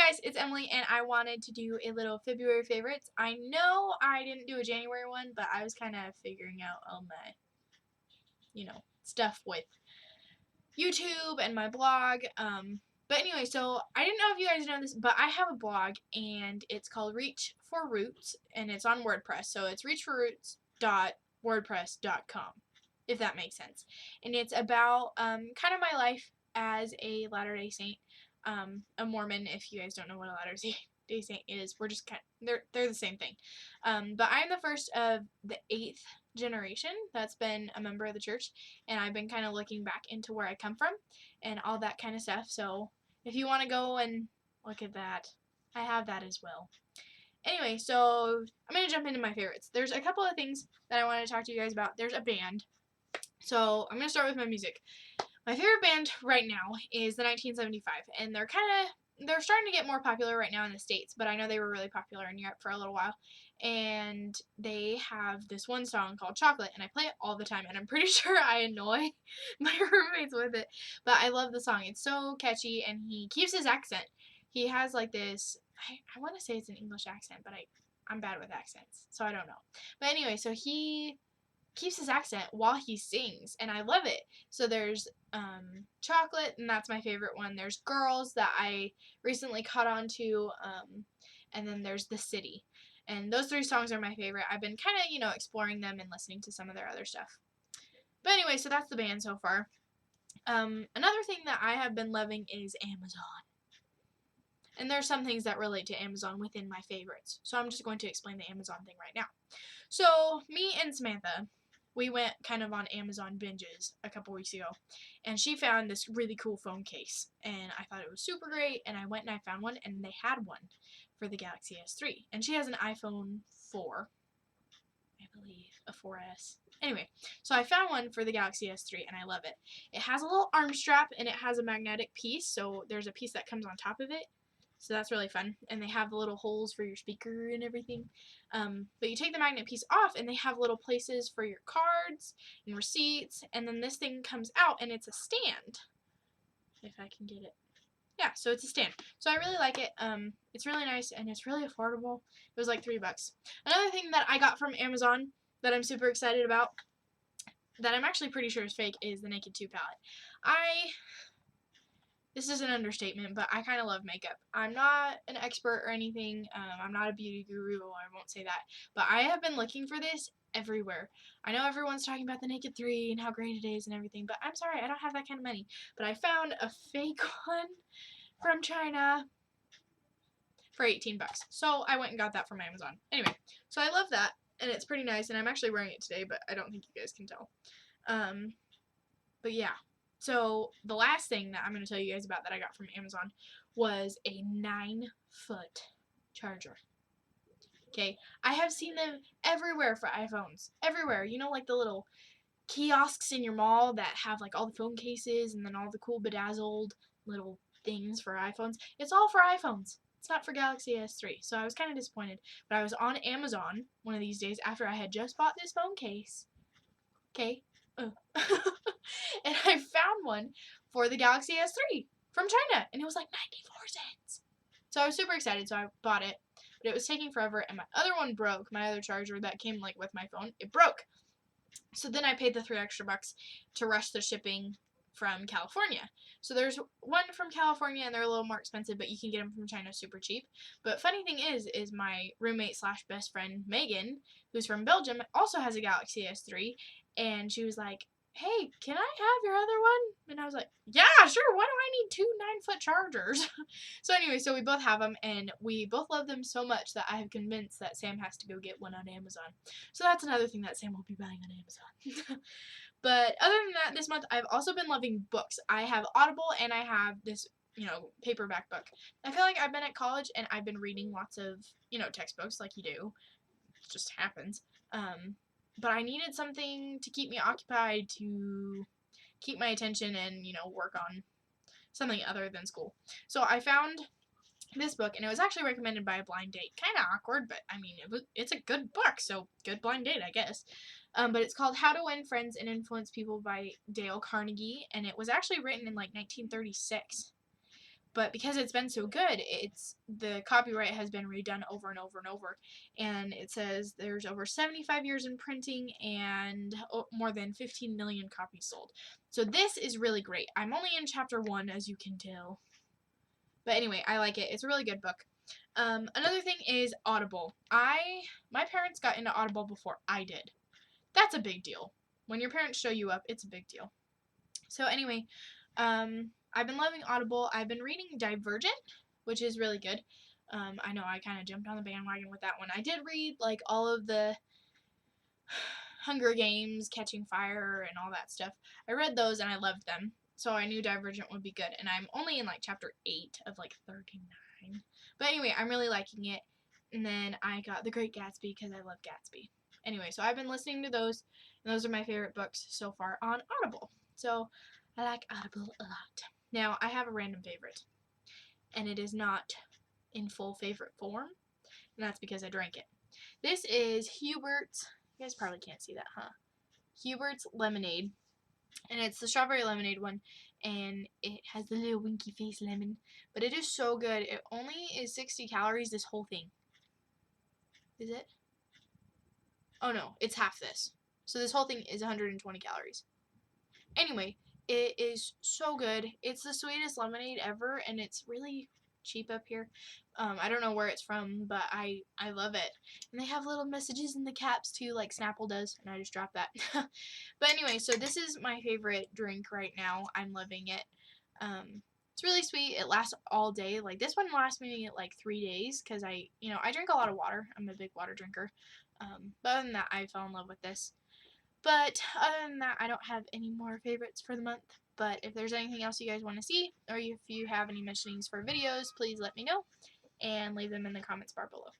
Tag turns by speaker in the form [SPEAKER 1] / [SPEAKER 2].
[SPEAKER 1] guys, it's Emily, and I wanted to do a little February favorites. I know I didn't do a January one, but I was kind of figuring out all my, stuff with YouTube and my blog. But anyway, so I didn't know if you guys know this, but I have a blog, and it's called Reach for Roots, and it's on WordPress. So it's reachforroots.wordpress.com, if that makes sense. And it's about kind of my life as a Latter-day Saint, a Mormon. If you guys don't know what a Latter-day Saint is, we're just they're the same thing. But I'm the first of the 8th generation that's been a member of the church, and I've been kind of looking back into where I come from and all that kind of stuff. So if you want to go and look at that, I have that as well. Anyway, so I'm going to jump into my favorites. There's a couple of things that I want to talk to you guys about. There's a band. So I'm going to start with my music. My favorite band right now is the 1975, and they're starting to get more popular right now in the States, but I know they were really popular in Europe for a little while. And they have this one song called Chocolate, and I play it all the time, and I'm pretty sure I annoy my roommates with it, but I love the song. It's so catchy, and he keeps his accent. He has like this, I want to say it's an English accent, but I'm bad with accents, so I don't know. But anyway, so he keeps his accent while he sings, and I love it. So there's Chocolate, and that's my favorite one. There's Girls that I recently caught on to, and then there's The City. And those 3 songs are my favorite. I've been kind of, exploring them and listening to some of their other stuff. But anyway, so that's the band so far. Another thing that I have been loving is Amazon. And there's some things that relate to Amazon within my favorites. So I'm just going to explain the Amazon thing right now. So me and Samantha, we went kind of on Amazon binges a couple weeks ago, and she found this really cool phone case, and I thought it was super great, and I went and I found one, and they had one for the Galaxy S3, and she has an iPhone 4, I believe, a 4S. Anyway, so I found one for the Galaxy S3, and I love it. It has a little arm strap, and it has a magnetic piece, so there's a piece that comes on top of it, so that's really fun. And they have the little holes for your speaker and everything. But you take the magnet piece off, and they have little places for your cards and receipts. And then this thing comes out, and it's a stand. If I can get it. Yeah, so it's a stand. So I really like it. It's really nice, and it's really affordable. It was like $3. Another thing that I got from Amazon that I'm super excited about, that I'm actually pretty sure is fake, is the Naked 2 palette. This is an understatement, but I kind of love makeup. I'm not an expert or anything. I'm not a beauty guru, I won't say that. But I have been looking for this everywhere. I know everyone's talking about the Naked 3 and how great it is and everything, but I'm sorry, I don't have that kind of money. But I found a fake one from China for $18. So I went and got that from Amazon. Anyway, so I love that, and it's pretty nice, and I'm actually wearing it today, but I don't think you guys can tell. But yeah. So the last thing that I'm going to tell you guys about that I got from Amazon was a 9-foot charger. Okay, I have seen them everywhere for iPhones. Everywhere. Like the little kiosks in your mall that have like all the phone cases and then all the cool bedazzled little things for iPhones. It's all for iPhones. It's not for Galaxy S3. So I was kind of disappointed. But I was on Amazon one of these days after I had just bought this phone case. Okay. Oh. And I found one for the Galaxy S3 from China, and it was like 94 cents. So I was super excited, so I bought it, but it was taking forever, and my other one broke. My other charger that came like with my phone, it broke. So then I paid the $3 extra to rush the shipping from California. So there's one from California, and they're a little more expensive, but you can get them from China super cheap. But funny thing is my roommate / best friend Megan, who's from Belgium, also has a Galaxy S3, and she was like, "Hey, can I have your other one?" And I was like, "Yeah, sure. Why do I need 2 9-foot chargers?" So anyway, so we both have them, and we both love them so much that I have convinced that Sam has to go get one on Amazon. So that's another thing that Sam will be buying on Amazon. But other than that, this month I've also been loving books. I have Audible, and I have this, paperback book. I feel like I've been at college, and I've been reading lots of, textbooks like you do. It just happens. But I needed something to keep me occupied, to keep my attention and, work on something other than school. So I found this book, and it was actually recommended by a blind date. Kind of awkward, but I mean, it's a good book, so good blind date, I guess. But it's called How to Win Friends and Influence People by Dale Carnegie, and it was actually written in like 1936. but because it's been so good, the copyright has been redone over and over and over, and it says there's over 75 years in printing and more than 15 million copies sold. So this is really great. I'm only in chapter 1, as you can tell, but anyway, I like it. It's a really good book. Another thing is Audible. My parents got into Audible before I did. That's a big deal. When your parents show you up, it's a big deal. So anyway, I've been loving Audible. I've been reading Divergent, which is really good. I know I kind of jumped on the bandwagon with that one. I did read like all of the Hunger Games, Catching Fire, and all that stuff. I read those and I loved them. So I knew Divergent would be good. And I'm only in like chapter 8 of like 39. But anyway, I'm really liking it. And then I got The Great Gatsby because I love Gatsby. Anyway, so I've been listening to those, and those are my favorite books so far on Audible. So I like Audible a lot. Now, I have a random favorite, and it is not in full favorite form, and that's because I drank it. This is Hubert's, you guys probably can't see that, huh? Hubert's Lemonade, and it's the strawberry lemonade one, and it has the little winky face lemon, but it is so good. It only is 60 calories, this whole thing. Is it? Oh no, it's half this. So this whole thing is 120 calories. Anyway, it is so good. It's the sweetest lemonade ever, and it's really cheap up here. I don't know where it's from, but I love it. And they have little messages in the caps too, like Snapple does, and I just dropped that. But anyway, so this is my favorite drink right now. I'm loving it. It's really sweet. It lasts all day. Like this one lasts me like 3 days because I drink a lot of water. I'm a big water drinker. But other than that, I fell in love with this. But other than that, I don't have any more favorites for the month. But if there's anything else you guys want to see, or if you have any mentionings for videos, please let me know and leave them in the comments bar below.